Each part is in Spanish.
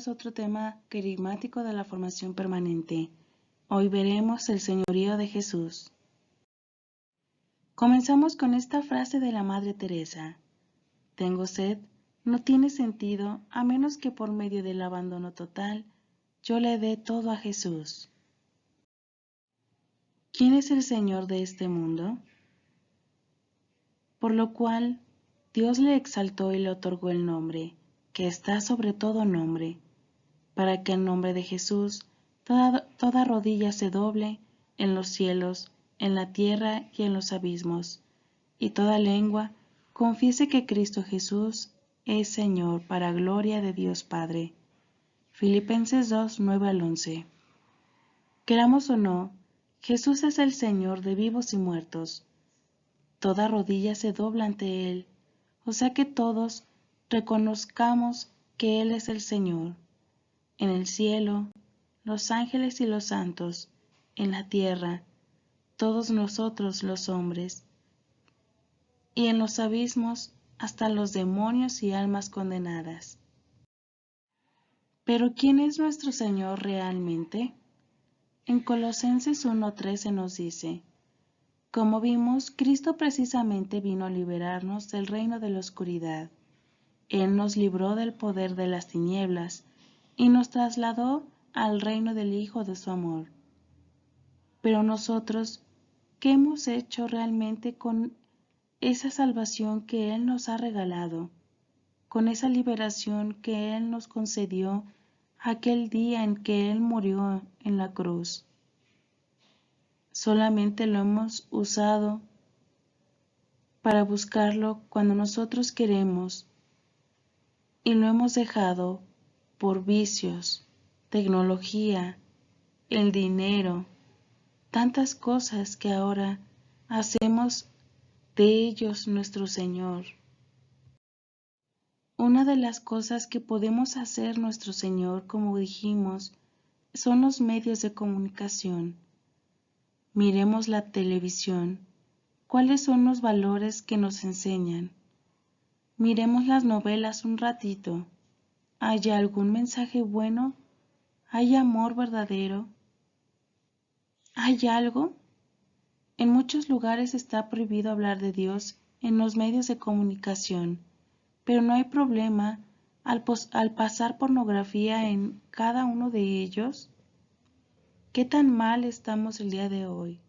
bienvenidos a otro tema querigmático de la formación permanente. Hoy veremos el señorío de Jesús. Comenzamos con esta frase de la Madre Teresa. Tengo sed no tiene sentido a menos que por medio del abandono total yo le dé todo a Jesús. ¿Quién es el Señor de este mundo? Por lo cual Dios le exaltó y le otorgó el nombre, que está sobre todo nombre, para que al nombre de Jesús toda rodilla se doble en los cielos, en la tierra y en los abismos, y toda lengua confiese que Cristo Jesús es Señor para gloria de Dios Padre. Filipenses 2, 9 al 11. Queramos o no, Jesús es el Señor de vivos y muertos. Toda rodilla se dobla ante Él, o sea que todos reconozcamos que Él es el Señor. En el cielo, los ángeles y los santos, en la tierra, todos nosotros los hombres, y en los abismos hasta los demonios y almas condenadas. Pero ¿quién es nuestro Señor realmente? En Colosenses 1:13 nos dice, como vimos, Cristo precisamente vino a liberarnos del reino de la oscuridad. Él nos libró del poder de las tinieblas y nos trasladó al reino del Hijo de su amor. Pero nosotros, ¿qué hemos hecho realmente con esa salvación que Él nos ha regalado, con esa liberación que Él nos concedió aquel día en que Él murió en la cruz? Solamente lo hemos usado para buscarlo cuando nosotros queremos y lo hemos dejado por vicios, tecnología, el dinero, tantas cosas que ahora hacemos de ellos nuestro Señor. Una de las cosas que podemos hacer nuestro Señor, como dijimos, son los medios de comunicación. Miremos la televisión. ¿Cuáles son los valores que nos enseñan? Miremos las novelas un ratito. ¿Hay algún mensaje bueno? ¿Hay amor verdadero? ¿Hay algo? En muchos lugares está prohibido hablar de Dios en los medios de comunicación, pero no hay problema al pasar pornografía en cada uno de ellos. ¿Qué tan mal estamos el día de hoy?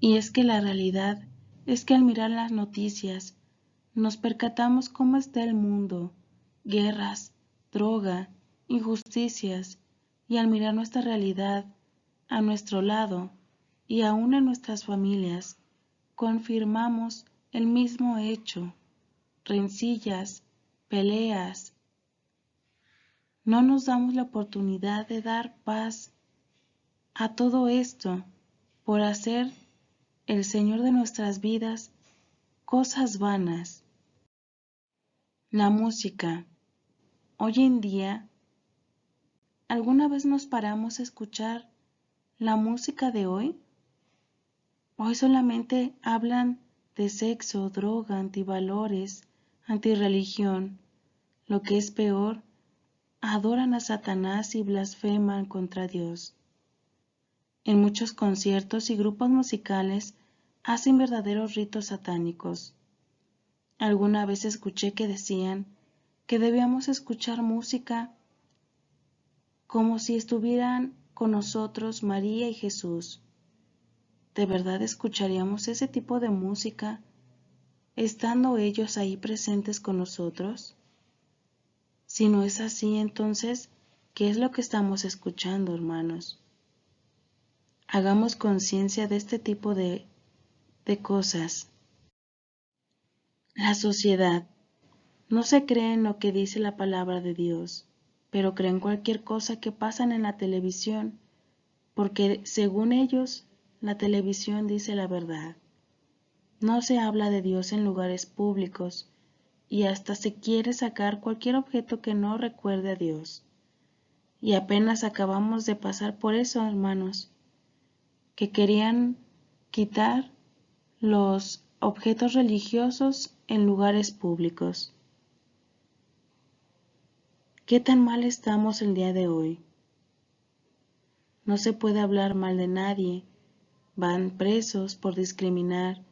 Y es que la realidad es que al mirar las noticias nos percatamos cómo está el mundo, guerras, droga, injusticias, y al mirar nuestra realidad a nuestro lado y aún en nuestras familias, confirmamos el mismo hecho, rencillas, peleas. No nos damos la oportunidad de dar paz a todo esto por hacer el Señor de nuestras vidas cosas vanas. La música. Hoy en día, ¿alguna vez nos paramos a escuchar la música de hoy? Hoy solamente hablan de sexo, droga, antivalores, antirreligión. Lo que es peor, adoran a Satanás y blasfeman contra Dios. En muchos conciertos y grupos musicales hacen verdaderos ritos satánicos. Alguna vez escuché que decían que debíamos escuchar música como si estuvieran con nosotros María y Jesús. ¿De verdad escucharíamos ese tipo de música estando ellos ahí presentes con nosotros? Si no es así, entonces, ¿qué es lo que estamos escuchando, hermanos? Hagamos conciencia de este tipo de cosas. La sociedad no se cree en lo que dice la palabra de Dios, pero creen cualquier cosa que pasan en la televisión, porque según ellos, la televisión dice la verdad. No se habla de Dios en lugares públicos y hasta se quiere sacar cualquier objeto que no recuerde a Dios. Y apenas acabamos de pasar por eso, hermanos, que querían quitar los objetos religiosos en lugares públicos. ¿Qué tan mal estamos el día de hoy? No se puede hablar mal de nadie, van presos por discriminar,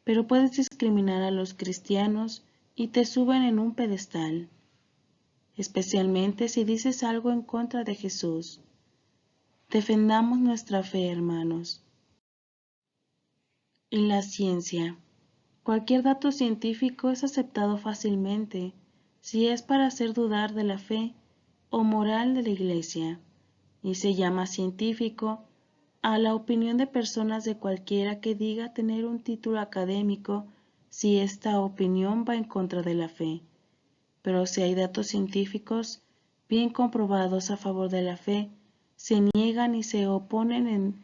pero puedes discriminar a los cristianos y te suben en un pedestal, especialmente si dices algo en contra de Jesús. Defendamos nuestra fe, hermanos. En la ciencia, cualquier dato científico es aceptado fácilmente si es para hacer dudar de la fe o moral de la Iglesia, y se llama científico a la opinión de personas de cualquiera que diga tener un título académico si esta opinión va en contra de la fe. Pero si hay datos científicos bien comprobados a favor de la fe, se niegan y se oponen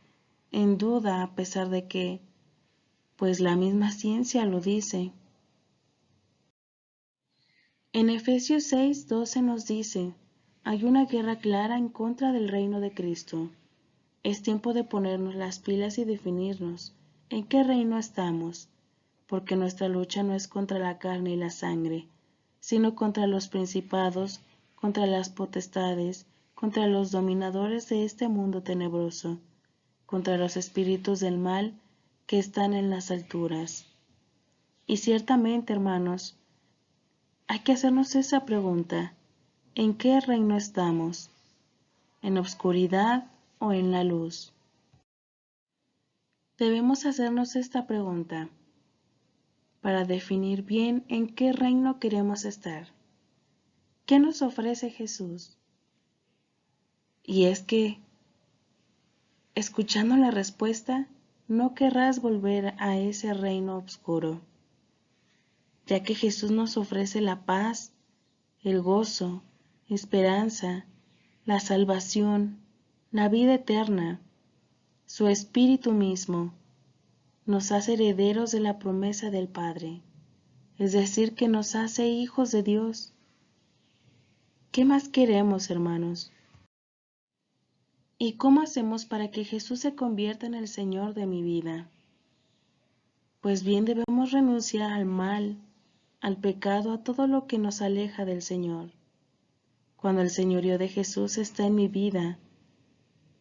en duda a pesar de que, pues la misma ciencia lo dice. En Efesios 6:12 nos dice, hay una guerra clara en contra del reino de Cristo. Es tiempo de ponernos las pilas y definirnos en qué reino estamos, porque nuestra lucha no es contra la carne y la sangre, sino contra los principados, contra las potestades, contra los dominadores de este mundo tenebroso, contra los espíritus del mal que están en las alturas. Y ciertamente, hermanos, hay que hacernos esa pregunta, ¿en qué reino estamos? ¿En obscuridad o en la luz? Debemos hacernos esta pregunta para definir bien en qué reino queremos estar. ¿Qué nos ofrece Jesús? Y es que, escuchando la respuesta, no querrás volver a ese reino oscuro, ya que Jesús nos ofrece la paz, el gozo, esperanza, la salvación, la vida eterna, su Espíritu mismo, nos hace herederos de la promesa del Padre, es decir, que nos hace hijos de Dios. ¿Qué más queremos, hermanos? ¿Y cómo hacemos para que Jesús se convierta en el Señor de mi vida? Pues bien, debemos renunciar al mal, al pecado, a todo lo que nos aleja del Señor. Cuando el señorío de Jesús está en mi vida,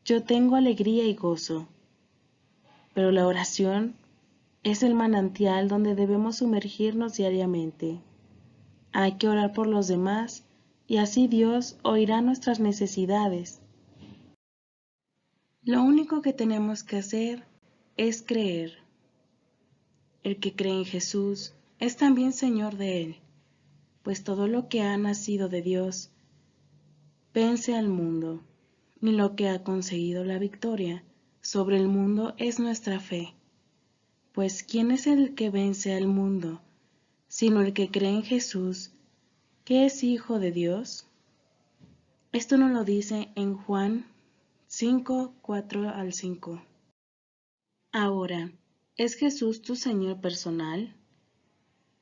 yo tengo alegría y gozo. Pero la oración es el manantial donde debemos sumergirnos diariamente. Hay que orar por los demás y así Dios oirá nuestras necesidades. Lo único que tenemos que hacer es creer. El que cree en Jesús es también Señor de él, pues todo lo que ha nacido de Dios vence al mundo, y lo que ha conseguido la victoria sobre el mundo es nuestra fe. Pues ¿quién es el que vence al mundo, sino el que cree en Jesús, que es Hijo de Dios? Esto nos lo dice en Juan 5:4-5. Ahora, ¿es Jesús tu Señor personal?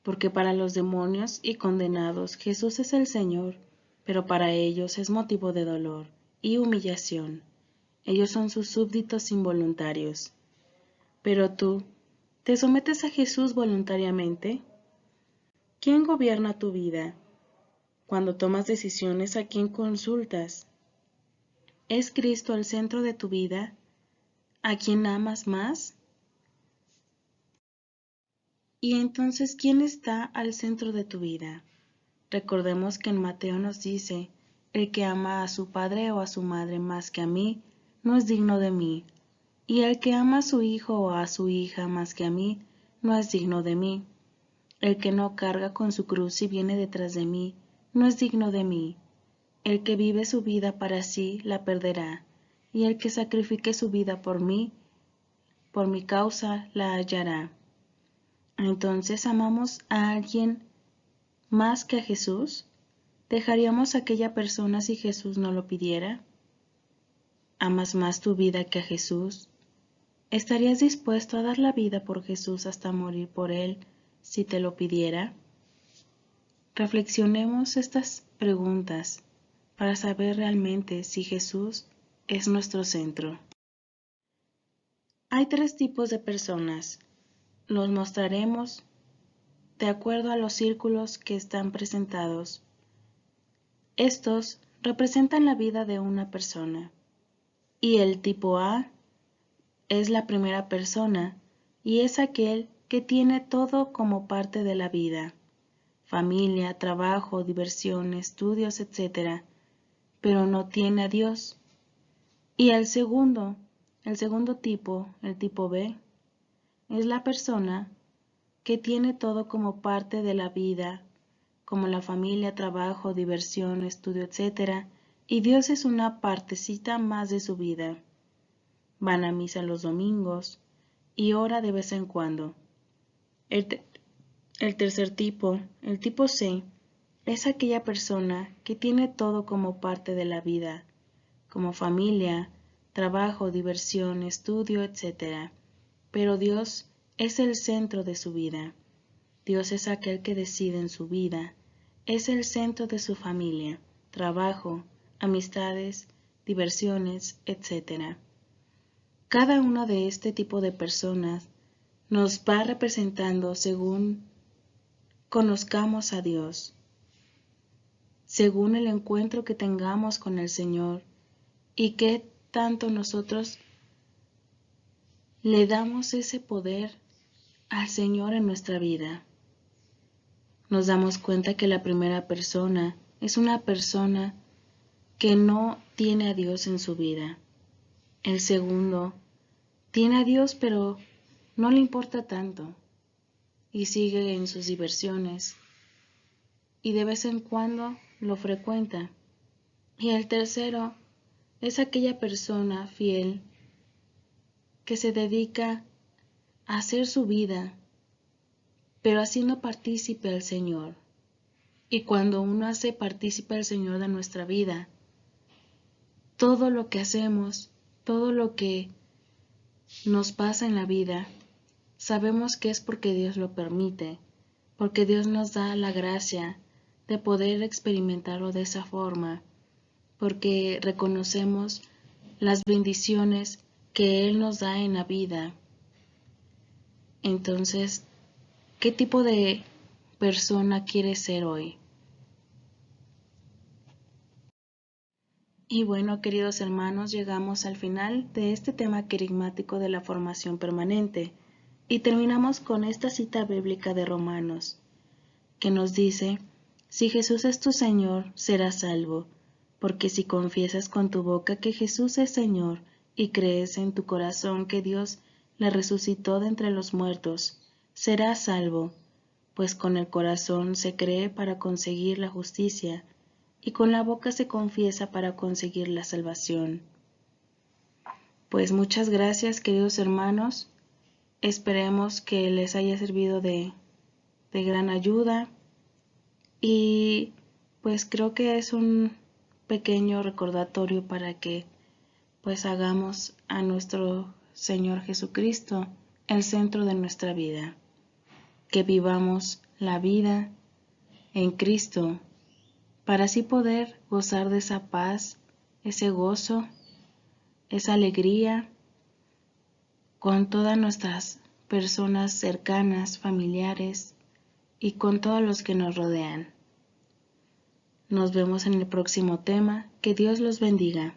Porque para los demonios y condenados Jesús es el Señor, pero para ellos es motivo de dolor y humillación. Ellos son sus súbditos involuntarios. Pero tú, ¿te sometes a Jesús voluntariamente? ¿Quién gobierna tu vida? Cuando tomas decisiones, ¿a quién consultas? ¿Es Cristo el centro de tu vida? ¿A quién amas más? Y entonces, ¿quién está al centro de tu vida? Recordemos que en Mateo nos dice, el que ama a su padre o a su madre más que a mí, no es digno de mí, y el que ama a su hijo o a su hija más que a mí, no es digno de mí. El que no carga con su cruz y viene detrás de mí, no es digno de mí. El que vive su vida para sí, la perderá, y el que sacrifique su vida por mí, por mi causa, la hallará. Entonces, ¿amamos a alguien más que a Jesús? ¿Dejaríamos a aquella persona si Jesús no lo pidiera? ¿Amas más tu vida que a Jesús? ¿Estarías dispuesto a dar la vida por Jesús hasta morir por Él si te lo pidiera? Reflexionemos estas preguntas para saber realmente si Jesús es nuestro centro. Hay tres tipos de personas. Los mostraremos de acuerdo a los círculos que están presentados. Estos representan la vida de una persona. Y el tipo A es la primera persona y es aquel que tiene todo como parte de la vida: familia, trabajo, diversión, estudios, etc. Pero no tiene a Dios. Y el segundo tipo, el tipo B, es la persona que tiene todo como parte de la vida, como la familia, trabajo, diversión, estudio, etc. Y Dios es una partecita más de su vida. Van a misa los domingos y ora de vez en cuando. El tercer tipo, el tipo C, es aquella persona que tiene todo como parte de la vida, como familia, trabajo, diversión, estudio, etc. Pero Dios es el centro de su vida. Dios es aquel que decide en su vida, es el centro de su familia, trabajo, amistades, diversiones, etc. Cada uno de este tipo de personas nos va representando según conozcamos a Dios, según el encuentro que tengamos con el Señor y qué tanto nosotros le damos ese poder al Señor en nuestra vida. Nos damos cuenta que la primera persona es una persona que no tiene a Dios en su vida. El segundo tiene a Dios, pero no le importa tanto y sigue en sus diversiones y de vez en cuando lo frecuenta. Y el tercero es aquella persona fiel que se dedica a hacer su vida, pero haciendo partícipe al Señor. Y cuando uno hace partícipe al Señor de nuestra vida, todo lo que hacemos, todo lo que nos pasa en la vida, sabemos que es porque Dios lo permite, porque Dios nos da la gracia de poder experimentarlo de esa forma, porque reconocemos las bendiciones que Él nos da en la vida. Entonces, ¿qué tipo de persona quieres ser hoy? Y bueno, queridos hermanos, llegamos al final de este tema querigmático de la formación permanente y terminamos con esta cita bíblica de Romanos, que nos dice: si Jesús es tu Señor, serás salvo, porque si confiesas con tu boca que Jesús es Señor y crees en tu corazón que Dios le resucitó de entre los muertos, serás salvo, pues con el corazón se cree para conseguir la justicia, y con la boca se confiesa para conseguir la salvación. Pues muchas gracias, queridos hermanos. Esperemos que les haya servido de gran ayuda. Y pues creo que es un pequeño recordatorio para que pues hagamos a nuestro Señor Jesucristo el centro de nuestra vida. Que vivamos la vida en Cristo, para así poder gozar de esa paz, ese gozo, esa alegría con todas nuestras personas cercanas, familiares y con todos los que nos rodean. Nos vemos en el próximo tema. Que Dios los bendiga.